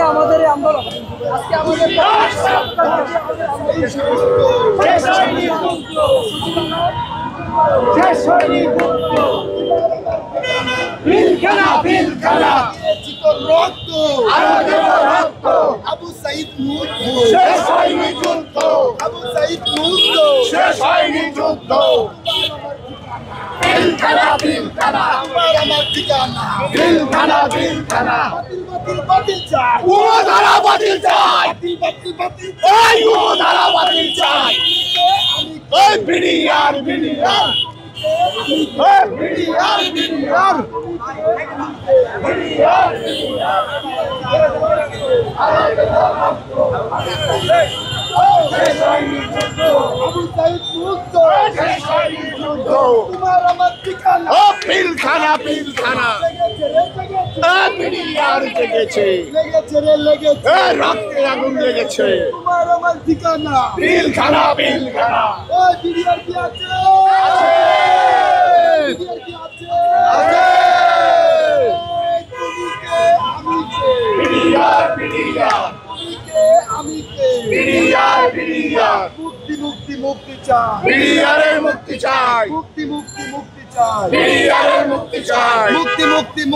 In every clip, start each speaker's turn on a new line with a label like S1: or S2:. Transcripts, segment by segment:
S1: আমাদের আন্দোলন আজকে আমাদের
S2: আবু সাইদ মুগ্ধ শেষ হয়নি যুদ্ধ আবু সাইদ মুগ্ধ শেষ হয়নি যুদ্ধ বিলখানা আমার ঠিকানা বিলখানা বাতিল চাই ও ধারা বাতিল চাই বাতিল এই ও ধারা বাতিল চাই ওই বিডিআর তোমার আমার ঠিকানা পিলখানা বিডিআর জেগেছে রক্তে আগুন লেগেছে তোমার আমার ঠিকানা পিলখানা ওই বিডিআর কি আছে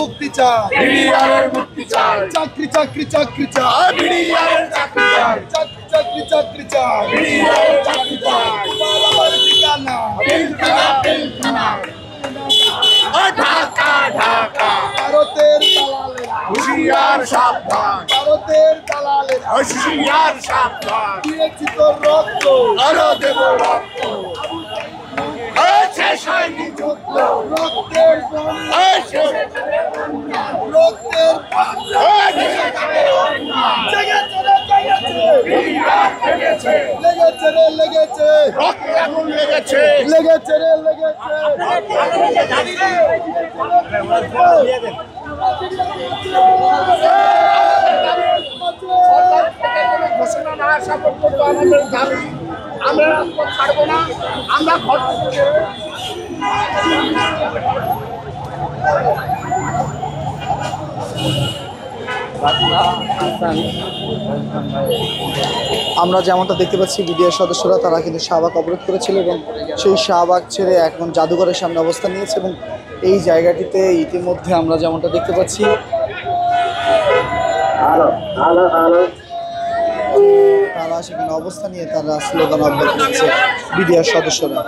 S2: মুক্তি চাই চাকরি ভারতের হুশিয়ার সাবধান দিয়েছি তোর রক্ত আরো দেব রক্ত শেষ হয়নি যুদ্ধ রক্তের লেগেছে রক্তে আগুন লেগেছে ঘোষণা না আসা পর্যন্ত আমাদের দাবি আমরা রাজপথ ছাড়বো না আমরা
S3: আমরা যেমনটা দেখতে পাচ্ছি বিডিআর সদস্যরা তারা কিন্তু শাহবাগ অবরোধ করেছিল এবং সেই শাহবাগ ছেড়ে এখন জাদুঘরের সামনে অবস্থান নিয়েছে এবং এই জায়গাটিতে ইতিমধ্যে আমরা যেমনটা দেখতে পাচ্ছি তারা সেখানে অবস্থান নিয়ে তারা স্লোগান অব্যাহত করছে বিডিআর সদস্যরা।